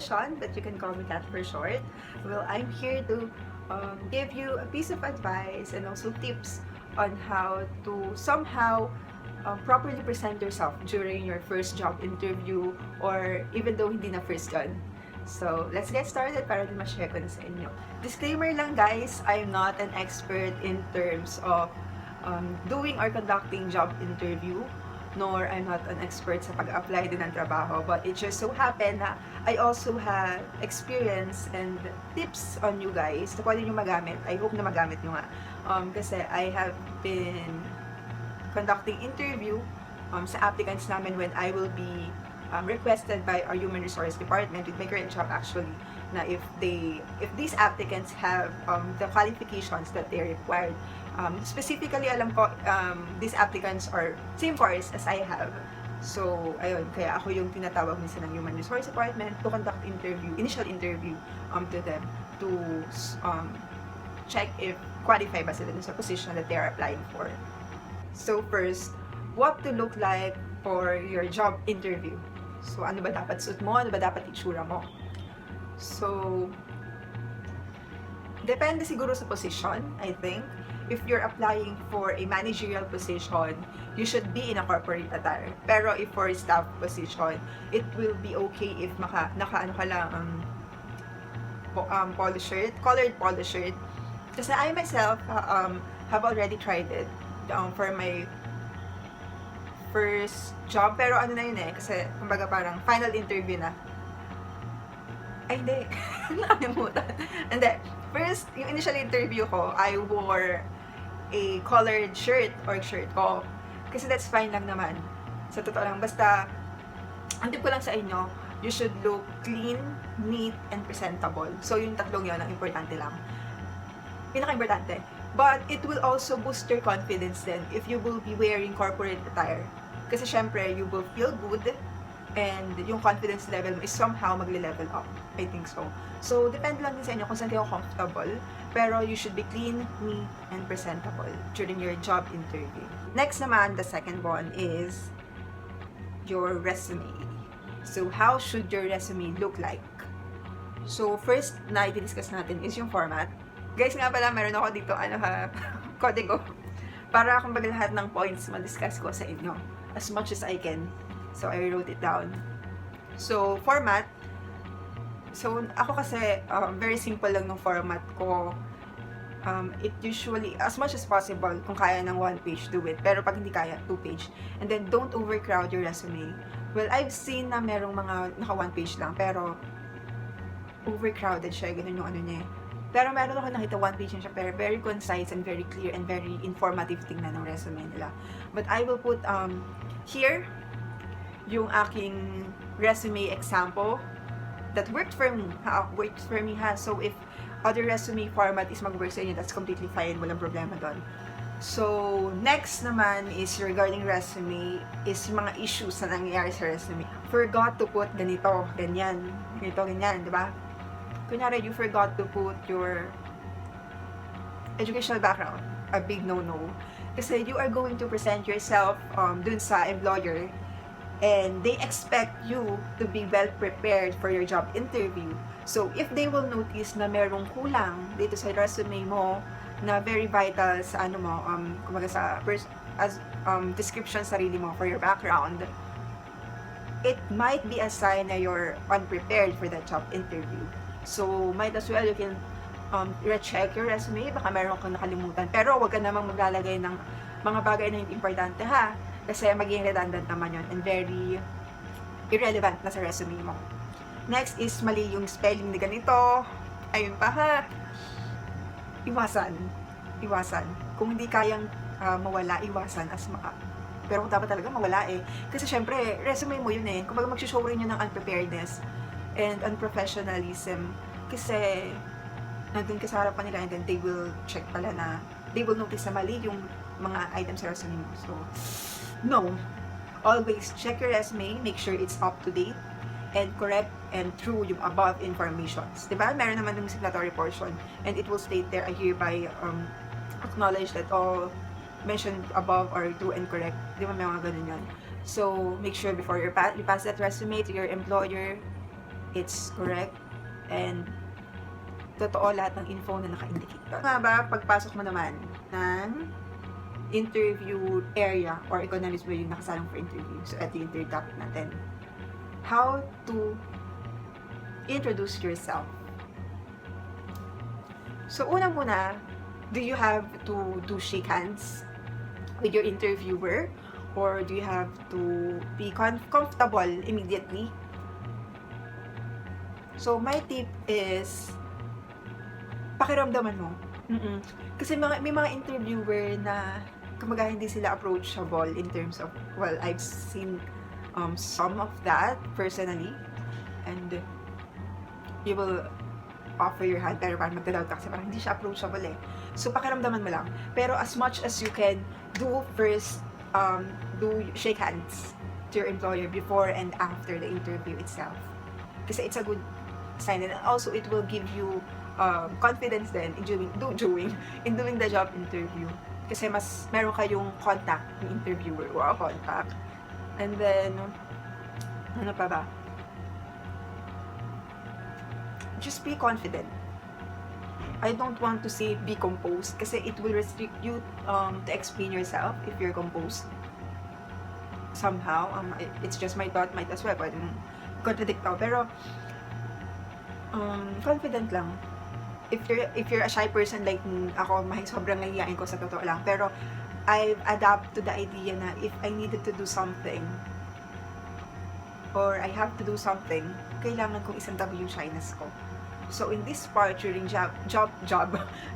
Sean, but you can call me Kat for short. Well, I'm here to give you a piece of advice and also tips on how to somehow properly present yourself during your first job interview or even though hindi na first yun. So, let's get started para din ma-share ko na sa inyo. Disclaimer lang guys, I'm not an expert in terms of doing or conducting job interview, nor I'm not an expert sa pag-apply din ng trabaho, but it just so happened na I also have experience and tips on you guys na pwede nyo magamit. I hope na magamit nyo nga. Kasi I have been conducting interview sa applicants namin when I will be requested by our human resource department with my current job actually na if these applicants have the qualifications that they required. Specifically alam ko these applicants are same course as I have. So ayun, kaya ako yung tinatawag minsan ng human resource department to conduct initial interview to them to check if qualify ba sila sa position that they are applying for. So first, what to look like for your job interview. So, ano ba dapat suit mo? Ano ba dapat itsura mo? So, depende siguro sa position, I think. If you're applying for a managerial position, you should be in a corporate attire. Pero if for a staff position, it will be okay if naka-ano ka lang, polo shirt, colored polo shirt. Kasi I myself have already tried it for my first job, pero ano na yun kasi kumbaga parang final interview na. Ay, hindi. Nakalimutan. Hindi. First, yung initial interview ko, I wore a colored shirt or shirt ko. Kasi that's fine lang naman. Sa totoo lang, basta, ang tip ko lang sa inyo, you should look clean, neat, and presentable. So, yung tatlong yun, ang importante lang. Pinaka-importante. But, it will also boost your confidence then if you will be wearing corporate attire. Kasi syempre, you will feel good and yung confidence level mo is somehow magle-level up. I think so. So, depende lang din sa inyo kung saan kayo comfortable. Pero you should be clean, neat, and presentable during your job interview. Next naman, the second one is your resume. So, how should your resume look like? So, first na i-discuss natin is yung format. Guys, nga pala, meron ako dito, kodigo. Para kumbaga lahat ng points ma-discuss ko sa inyo as much as I can. So, I wrote it down. So, format. So, ako kasi, very simple lang ng format ko. It usually, as much as possible, kung kaya ng 1 page, do it. Pero pag hindi kaya, 2 page. And then, don't overcrowd your resume. Well, I've seen na merong mga naka 1 page lang, pero overcrowded siya. Ganun yung ano niya. Pero meron ako nakita 1 page siya, pero very concise and very clear and very informative tingnan ng resume nila. But I will put here yung aking resume example that worked for me. So if other resume format is mag-work sa inyo, that's completely fine. Walang problema doon. So, next naman is regarding resume, is yung mga issues na nangyayari sa resume. Forgot to put ganito, ganyan, di ba? Kunyari, you forgot to put your educational background, a big no-no. Kasi you are going to present yourself dun sa employer and they expect you to be well prepared for your job interview. So, if they will notice na merong kulang dito sa resume mo na very vital sa ano mo, kumbaga sa description sarili mo for your background, it might be a sign na you're unprepared for that job interview. So, might as well you can recheck your resume, baka meron kang nakalimutan. Pero wag ka namang maglalagay ng mga bagay na hindi importante ha, kasi magiging redundant naman yun and very irrelevant na sa resume mo. Next is mali yung spelling ni ganito. Ayun pa ha. Iwasan. Kung hindi kayang mawala, iwasan as pero dapat talaga mawala kasi syempre resume mo yun kumbaga mag-show rin yun ng unpreparedness and unprofessionalism kasi nandun ka sa harapan nila and then they will check pala na they will notice na mali yung mga items sa resume mo. So, no. Always check your resume, make sure it's up to date and correct and true yung above informations. Diba? Meron naman yung signatory portion and it will state there, I hereby acknowledge that all mentioned above are true and correct. Di ba may mga ganun yan? So, make sure before you pass that resume to your employer, it's correct and totoo lahat ng info na naka-indicate doon. Nga ba, pagpasok mo naman ng interview area or economist mo yung nakasalang for interview. So, ito yung third topic natin. How to introduce yourself. So, una muna, do you have to do shake hands with your interviewer? Or do you have to be comfortable immediately? So, my tip is pakiramdaman mo. Kasi may mga interviewer na kumbaga hindi sila approachable in terms of, well, I've seen some of that personally, and you will offer your hand pero parang magdadoubt ka kasi parang hindi siya approachable eh. So pakiramdaman mo lang. Pero as much as you can, do shake hands to your employer before and after the interview itself. Kasi it's a good sign, and also it will give you confidence then in doing the job interview. Kasi mas meron kayong contact ng interviewer. Wow, contact. And then, ano pa ba? Just be confident. I don't want to say be composed kasi it will restrict you to explain yourself if you're composed. Somehow, it's just my thought, might as well, pwedeng contradict ako. Pero, confident lang. If you're a shy person like me, ako sobrang nahihiyain ko sa totoo lang. Pero I've adapt to the idea na if I needed to do something or I have to do something, kailangan kong isantabi yung shyness ko. So in this part during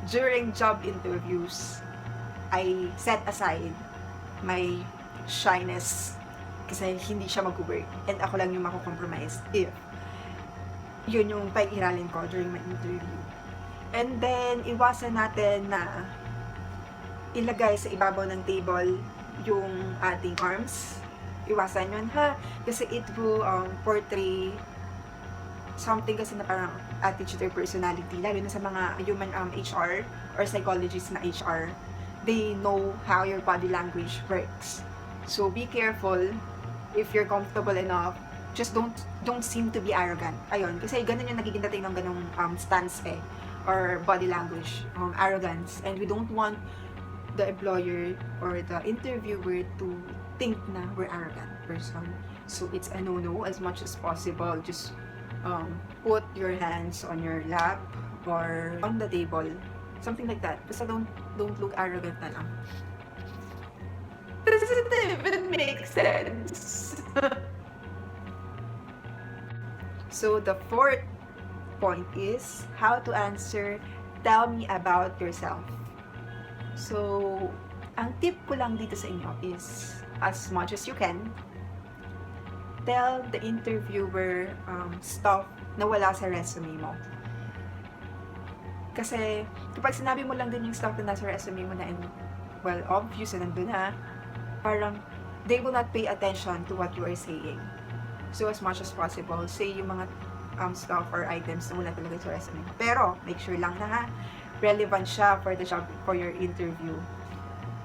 during job interviews, I set aside my shyness kasi hindi siya mag-work and ako lang yung mako-compromise if yun yung pag-iralin ko during my interview. And then, iwasan natin na ilagay sa ibabaw ng table yung ating arms. Iwasan yun, ha? Kasi it will portray something kasi na parang attitude or personality. Lalo na sa mga human HR or psychologists na HR. They know how your body language works. So, be careful if you're comfortable enough. Just don't seem to be arrogant. Ayun, kasi ganun yung nagiging dating ng ganung stance eh. Or body language, arrogance, and we don't want the employer or the interviewer to think na we're arrogant person. So it's a no-no as much as possible. Just put your hands on your lap or on the table, something like that. Basta don't look arrogant na lang. Doesn't even make sense. So the fourth point is how to answer tell me about yourself. So, ang tip ko lang dito sa inyo is as much as you can, tell the interviewer stuff na wala sa resume mo. Kasi kapag sinabi mo lang din yung stuff na nasa resume mo na well, obvious na nandun na, parang they will not pay attention to what you are saying. So, as much as possible, say yung mga stuff or items na wala talaga sa resume. Pero, make sure lang na relevant siya for the job, for your interview.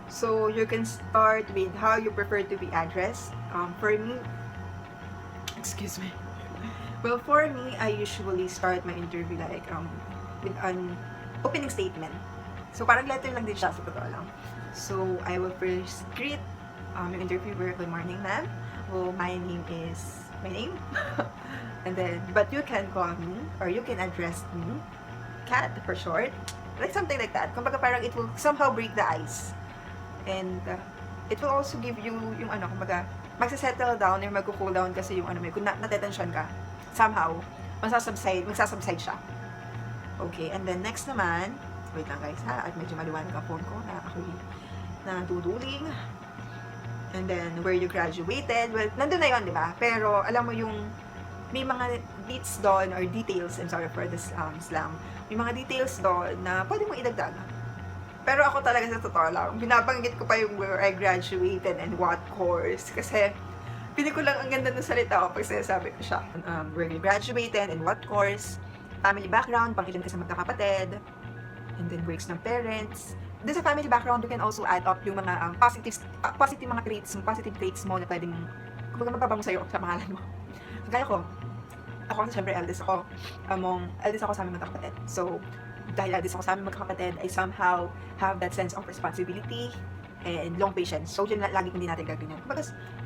So, you can start with how you prefer to be addressed. For me, excuse me. Well, for me, I usually start my interview like with an opening statement. So, parang letter lang din siya sa totoo lang. So, I will first greet yung interviewer. Good morning, ma'am. Well, my name is my name. And then, but you can call me, or you can address me, Kat for short. Like something like that. Kumbaga parang it will somehow break the ice. And it will also give you yung kumbaga, magsasettle down or magko-cool down kasi yung kung natetensyon ka, somehow, magsasubside siya. Okay, and then next naman, wait lang guys ha, at medyo maliwanag ang phone ko na ako'y natuduling. And then, where you graduated, well, nandun na yun, di ba? Pero, alam mo yung may mga bits doon or details, I'm sorry for this slang, may mga details doon na pwede mong idagdag. Pero ako talaga sa totoo lang, binabanggit ko pa yung where I graduated and what course. Kasi, pili ko lang ang ganda ng salita ko pag sinasabi ko siya. Where you graduated and what course, family background, pangilan ka sa magkakapatid, and then works ng parents. Doon sa family background, you can also add up yung mga positive mga traits, positive traits mo na pwedeng, kumbaga magpabango sa'yo sa pangalan mo. Kaya ko, ako kasi syempre eldest ako sa aming magkakapatid. So, dahil eldest ako sa aming magkakapatid, I somehow have that sense of responsibility and long patience. So, yun lagi hindi natin gagawin.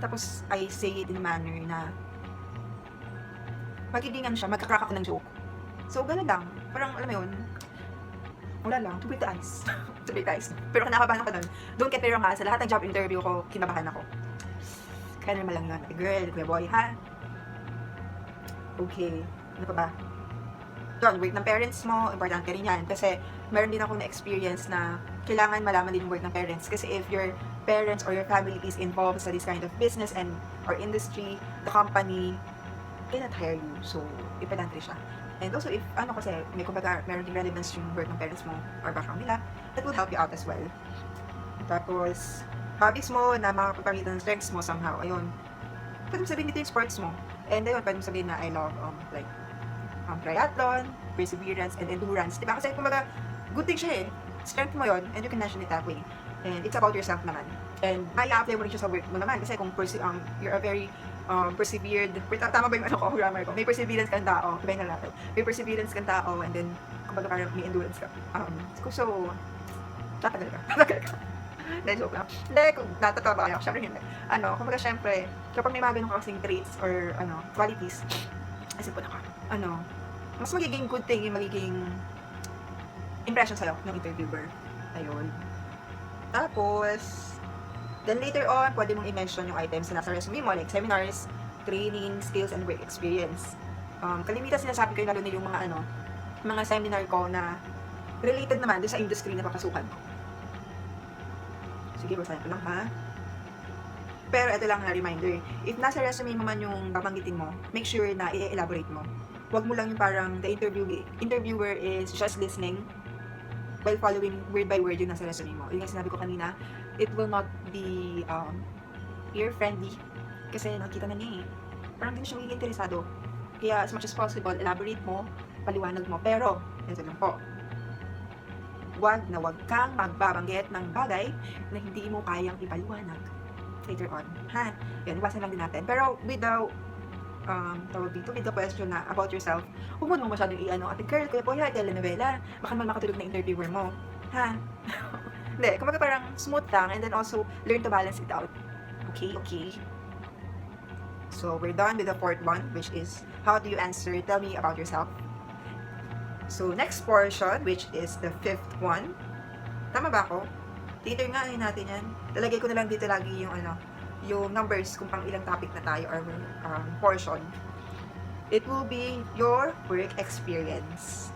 Tapos, I say it in a manner na magiging siya, magkakrack ako ng joke. So, ganun lang. Parang, alam mo yun, wala lang, to break the ice. To break the ice. Pero kinakabahan ako nun. Don't get me wrong ha, sa lahat ng job interview ko, kinabahan ako. Kaya naman lang nun, girl, kuya boy, ha? Okay, ano pa ba? Yun, work ng parents mo, importante rin yan. Kasi, meron din ako na-experience na kailangan malaman din yung work ng parents. Kasi if your parents or your family is involved sa this kind of business and or industry, the company cannot hire you. So, importante siya. And also, if kasi, meron din relevance yung work ng parents mo or background nila, that will help you out as well. Tapos, hobbies mo na makapagpamita ng strengths mo somehow, ayun. Pwede mo sabihin dito yung sports mo. And ayun, pwede mo sabihin na I love, triathlon, perseverance, and endurance. Diba? Kasi, good thing siya eh. Strength mo yun, and you can mention it that way. And it's about yourself naman. And may apply mo rin siya sa work mo naman. Kasi kung you're a very persevered, tama ba yung grammar ko? May perseverance kang tao, sabay na natin. May perseverance kang tao, and then, kumbaga parang may endurance ka. So, tatagal ka. Hindi, joke lang. Hindi, kung natatawa kayo, syempre hindi. Kumbaga syempre, kapag may mga ganun kasing traits or, qualities, kasi po mas magiging good thing, yung magiging impression sa'yo ng interviewer. Ayun. Tapos, then later on, pwede mong i-mention yung items na nasa resume mo, like seminars, training, skills, and work experience. Kalimitan sinasabi ko lalo na yung mga seminar ko na related naman doon sa industry na papasukan ko. Sige, basahin ko lang ha. Pero ito lang na reminder, if nasa resume mo man yung babanggitin mo, make sure na i-elaborate mo. Huwag mo lang yung parang the interviewer is just listening while following word by word yung nasa resume mo. Yung sinabi ko kanina, it will not be peer-friendly kasi nakita na niya eh. Parang hindi siya magiging interesado. Kaya as much as possible, elaborate mo, paliwanag mo. Pero, ito lang po, wag kang magbabanggit ng bagay na hindi mo kayang ipaliwanag later on. Ha? Yan, iwasan lang din natin. Pero without with the question na about yourself, huwag mo masyadong ate girl, kuya boy, telenovela. Baka naman makatulog na interviewer mo. Ha? Hindi, kumbaga parang smooth lang and then also learn to balance it out. Okay. So, we're done with the fourth one, which is, how do you answer? Tell me about yourself. So, next portion, which is the fifth one. Tama ba ako? Later nga natin yan. Talagay ko na lang dito lagi yung yung numbers kung pang ilang topic na tayo or portion. It will be your work experience.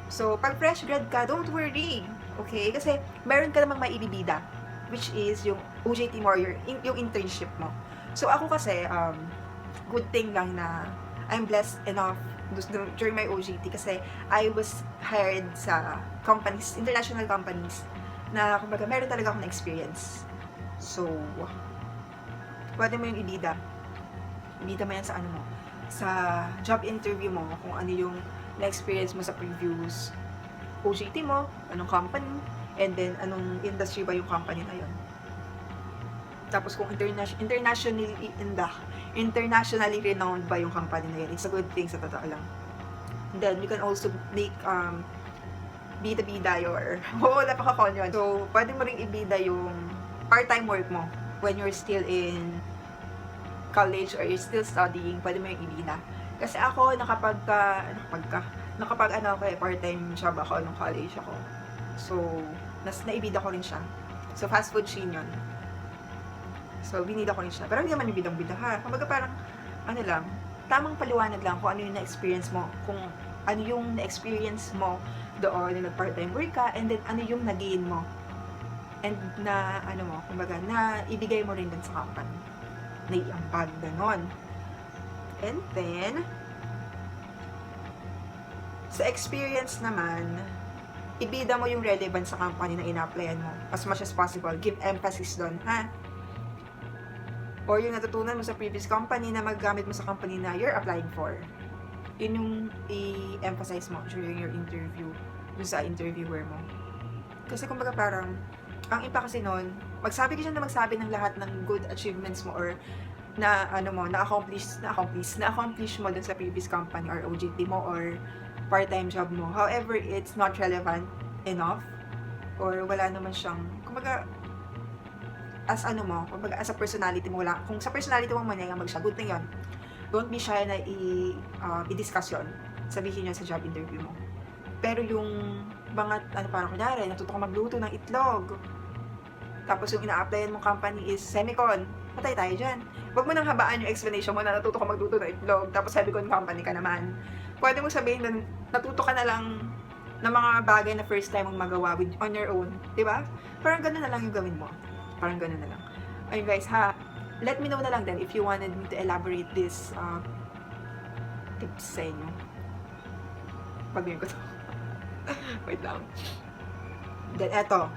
So, pag fresh grad ka, don't worry. Okay? Kasi, meron ka namang maibibida, which is yung OJT mo or yung internship mo. So, ako kasi, good thing lang na I'm blessed enough during my OJT kasi I was hired sa companies, international companies, na kumbaga meron talaga akong experience. So, pwede mo yung ibida mo yan sa sa job interview mo, kung ano yung na-experience mo sa previous OJT mo, anong company, and then anong industry ba yung company na yun. Tapos kung internationally renowned ba yung company na yun, it's a good thing sa totoo lang. And then you can also make bida your napaka-conyon. So, pwede mo ring ibida yung part-time work mo when you're still in college or you're still studying, pwede mo yung ibida. Kasi ako, part-time job ako nung college ako. So, naibida ko rin siya. So, fast food chain yun. So, binida ko rin siya. Pero hindi naman yung bidang-bida ha. Kumbaga parang, tamang paliwanag lang kung ano yung na-experience mo. Kung ano yung na-experience mo doon na nag-part-time work ka, and then ano yung na-gain mo. And na, kumbaga, na ibigay mo rin din sa company. Naiambag, ganon. And then, sa experience naman, ibida mo yung relevant sa company na ina-applyan mo. As much as possible. Give emphasis doon, ha? Or yung natutunan mo sa previous company na maggamit mo sa company na you're applying for. Yun yung i-emphasize mo during your interview dun sa interviewer mo. Kasi kumbaga parang, ang iba kasi nun, magsabi ka siya na magsabi ng lahat ng good achievements mo or na na-accomplish mo dun sa previous company or OJT mo or part-time job mo. However, it's not relevant enough or wala naman siyang, kumbaga, as as a personality mo, wala. Kung sa personality mo manayamag siya, good na yun. Don't be shy na i-discuss yun. Sabihin yun sa job interview mo. Pero yung mga, parang kunyari, natuto ka magluto ng itlog. Tapos yung ina-applyan mong company is semicon. Patay tayo dyan. Huwag mo nang habaan yung explanation mo na natuto ka magluto ng itlog, tapos semicon company ka naman. Pwede mo sabihin na natuto ka na lang ng mga bagay na first time mong magawa on your own. Diba? Parang ganun na lang yung gawin mo. Parang ganun na lang. Ayun guys, let me know na lang din if you wanted me to elaborate this tips sa inyo. Pagbihin ko to. Wait lang. Then, eto.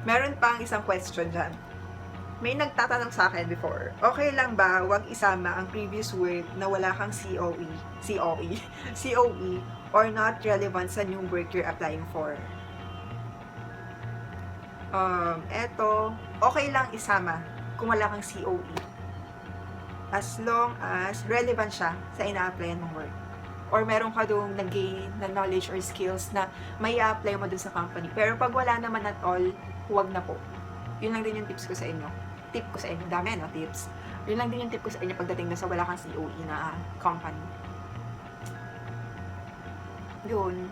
Meron pang isang question dyan. May nagtatanong sa akin before, okay lang ba wag isama ang previous work na wala kang COE, or not relevant sa new work you're applying for? Eto, okay lang isama kung wala kang COE. As long as relevant siya sa ina-applyan mong work. Or meron ka doong nag-gain na knowledge or skills na may i-apply mo dun sa company. Pero pag wala naman at all, huwag na po. Yun lang din yung tips ko sa inyo. Tip ko sa inyo. Dami, no? Tips. Yun lang din yung tip ko sa inyo pagdating na sa wala kang COE na company. Yun.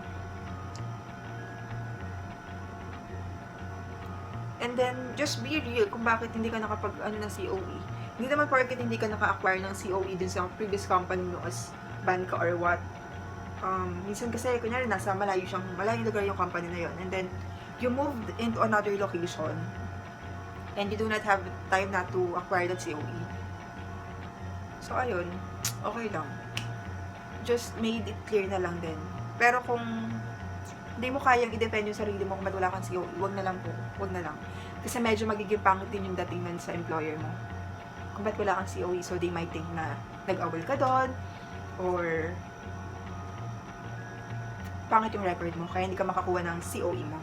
And then, just be real kung bakit hindi ka nakapag, ng COE. Hindi naman porket hindi ka naka-acquire ng COE dun sa previous company mo as ban ka or what. Minsan kasi, kunyari, nasa malayong lugar yung company na yon, and then, you moved into another location, and you do not have time na to acquire that COE. So, ayun, okay lang. Just made it clear na lang din. Pero kung hindi mo kayang i-defend yung sarili mo kung ba't wala kang COE, wag na lang po. Wag na lang. Kasi medyo magiging pangit din yung dating nun sa employer mo. Kung ba't wala kang COE, so they might think na nag-awal ka doon, or pangit yung record mo, kaya hindi ka makakuha ng COE mo.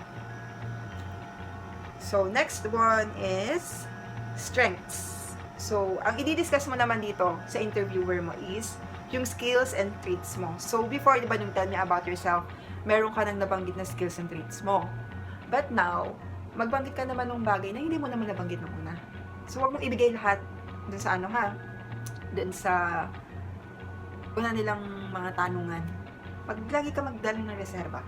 So, next one is strengths. So, ang i-discuss mo naman dito sa interviewer mo is yung skills and traits mo. So, before, di ba, nung tell me about yourself, meron ka nang nabanggit na skills and traits mo. But now, magbanggit ka naman ng bagay na hindi mo naman nabanggit nung una. So, wag mong ibigay lahat dun sa dun sa una nilang mga tanungan. Lagi ka magdala ng reserba.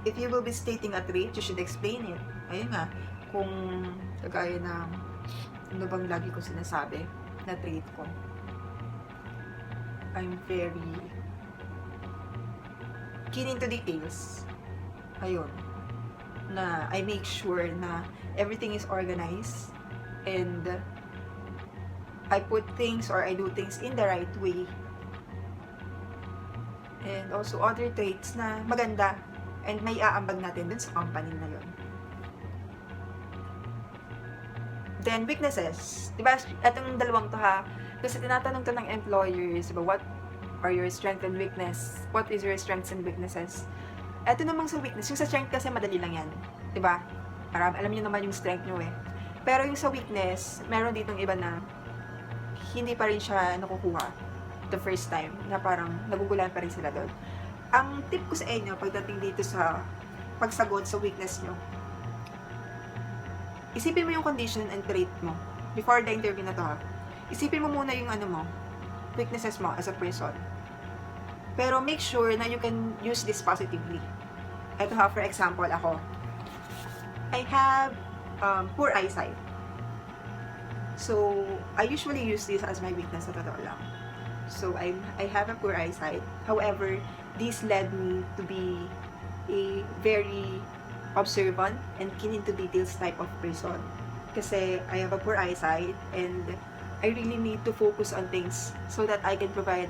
If you will be stating a trait, you should explain it. Ayun nga, kung kagaya ng ano bang lagi ko sinasabi na trait ko. I'm very keen into details. Ayun. Na I make sure na everything is organized and I put things or I do things in the right way. And also other traits na maganda and may aambag natin dun sa company na yun. Then, weaknesses. Diba, etong dalawang to kasi tinatanong to ng employers, diba, what are your strengths and weakness? What is your strengths and weaknesses? Eto namang sa weakness, yung sa strength kasi madali lang yan. Diba? Alam niyo naman yung strength nyo eh. Pero yung sa weakness, meron ditong iba na hindi pa rin siya nakukuha the first time, na parang nagugulan pa rin sila doon. Ang tip ko sa inyo pagdating dito sa pagsagot sa weakness nyo, isipin mo yung condition and trait mo before the interview na to Isipin mo muna yung weaknesses mo as a person. Pero make sure na you can use this positively. Ito for example, ako. I have poor eyesight. So, I usually use this as my weakness sa totoo lang. So, I have a poor eyesight. However, this led me to be a very observant and keen into details type of person. Kasi I have a poor eyesight and I really need to focus on things so that I can provide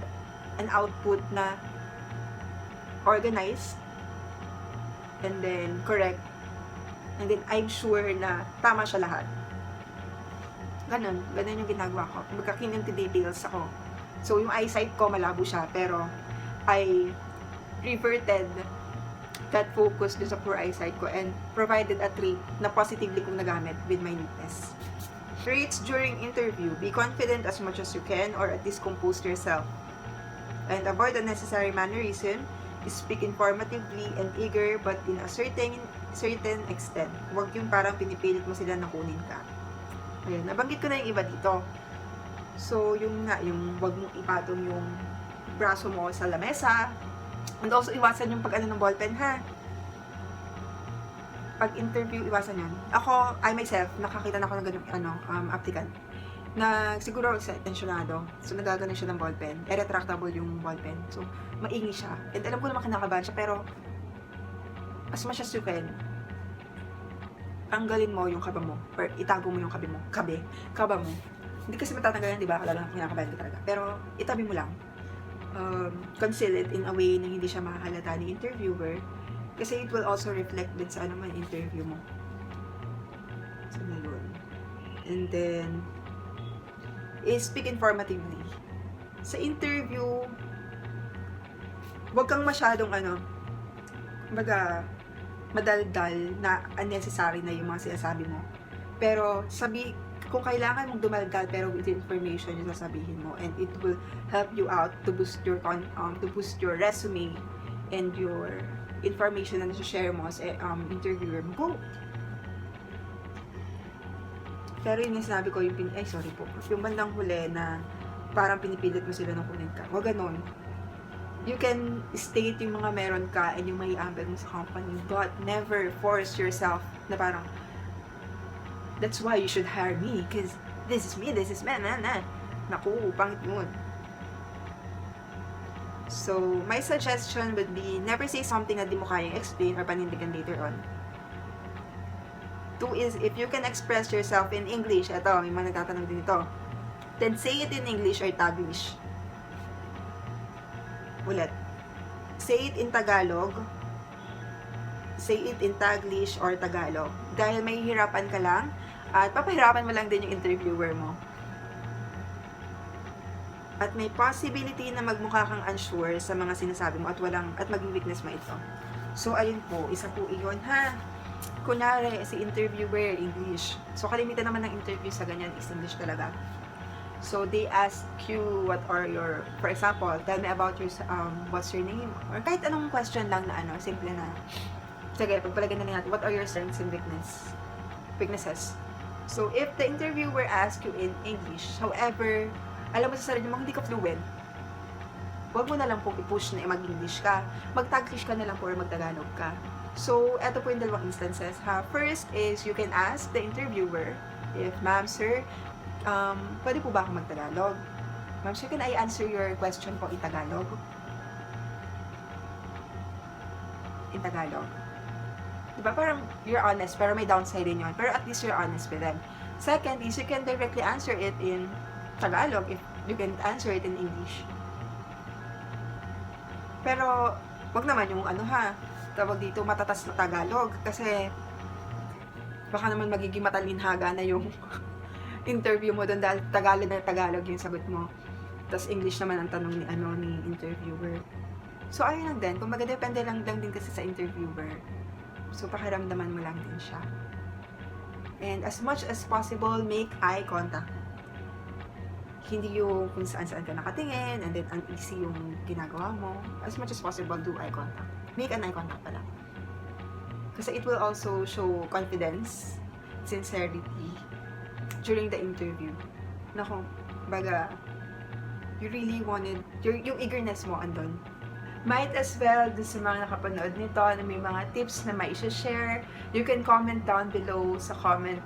an output na organized and then correct. And then I'm sure na tama siya lahat. Ganun yung ginagawa ko. Magka-keen into details ako. So, yung eyesight ko, malabo siya. Pero, I reverted that focus dun sa poor eyesight ko and provided a trait na positively kong nagamit with my weakness. Traits during interview. Be confident as much as you can or at least compose yourself. And avoid unnecessary mannerism. Speak informatively and eager but in a certain extent. Huwag yung parang pinipilit mo sila na kunin ka. Ayun, nabanggit ko na yung iba dito. So, yung huwag mong ipatong yung braso mo sa lamesa. And also, iwasan yung pag-ano ng ballpen, ha? Pag interview, iwasan yun. Ako, I myself, nakakita na ako ng ganung applicant na siguro sa tensyonado. So, nagagano siya ng ballpen. Retractable yung ballpen. So, maingay siya. And alam ko naman kinakabahan siya, pero as much as you can, tanggalin mo yung kaba mo. Or itago mo yung kaba mo. Hindi kasi matatanggalan, di ba? Lalo na kinakabahan ka talaga. Pero, itabi mo lang. Conceal it in a way na hindi siya makahalata ni interviewer. Kasi it will also reflect din sa man interview mo. So, yun. And then, speak informatively. Sa interview, wag kang masyadong madaldal na unnecessary na yung mga sinasabi mo. Pero, kung kailangan mong dumaldal pero with information yung sasabihin mo, and it will help you out to boost your resume and your information na nasa-share mo sa interviewer mo, go! Pero yun yung sinabi ko, yung bandang huli na parang pinipilit mo sila ng kunin ka. Huwag ganon. You can state yung mga meron ka and yung may ambag mo sa company, but never force yourself na parang, that's why you should hire me, because this is me, Naku, pangit yun. So, my suggestion would be, never say something na di mo kayang explain or panindigan later on. 2 is, if you can express yourself in English, eto, may mga nagtatanong din ito, then say it in English or Taglish. Ulit. Say it in Tagalog, say it in Taglish or Tagalog. Dahil may hirapan ka lang, at papahirapan mo lang din yung interviewer mo. At may possibility na magmukha kang unsure sa mga sinasabi mo at maging weakness mo ito. So, ayun po, isa po iyon, ha? Kunwari, si interviewer, English. So, kalimitan naman ng interview sa ganyan is English talaga. So, they ask you for example, tell me about what's your name? Or kahit anong question lang na simple na. Sige, pagpalagyan na natin, what are your strengths and weaknesses? So, if the interviewer asks you in English, however, alam mo sa sarili mo, hindi ka fluent, huwag mo na lang pong i-push na mag-English ka. Mag-Taglish ka na lang po or mag-Tagalog ka. So, eto po yung dalawang instances, ha. First is, you can ask the interviewer, if, ma'am, sir, pwede po ba ako mag-Tagalog? Ma'am, sir, can I answer your question po in Tagalog? In Tagalog. Diba, parang you're honest, pero may downside din yun. Pero at least you're honest with them. Second is, you can directly answer it in Tagalog if you can answer it in English. Pero, wag naman yung tawag dito, matatas na Tagalog. Kasi, baka naman magiging matalinhaga na yung interview mo doon dahil Tagalog yung sagot mo. Tapos English naman ang tanong ni interviewer. So, ayun lang din. Kung magdepende lang din kasi sa interviewer. So, pakiramdaman mo lang din siya. And as much as possible, make eye contact. Hindi yung kung saan-saan ka nakatingin, and then uneasy yung ginagawa mo. As much as possible, do eye contact. Make an eye contact pala. Kasi it will also show confidence, sincerity, during the interview. Naku, baga, you really wanted, yung eagerness mo andun. Might as well, dun sa mga nakapanood nito, na may mga tips na mai-share, you can comment down below sa comment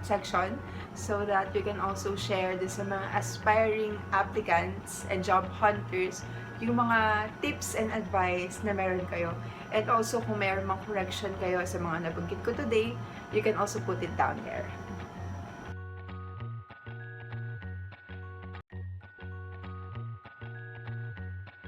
section so that you can also share dun sa mga aspiring applicants and job hunters yung mga tips and advice na meron kayo. And also, kung meron mang correction kayo sa mga nabanggit ko today, you can also put it down there.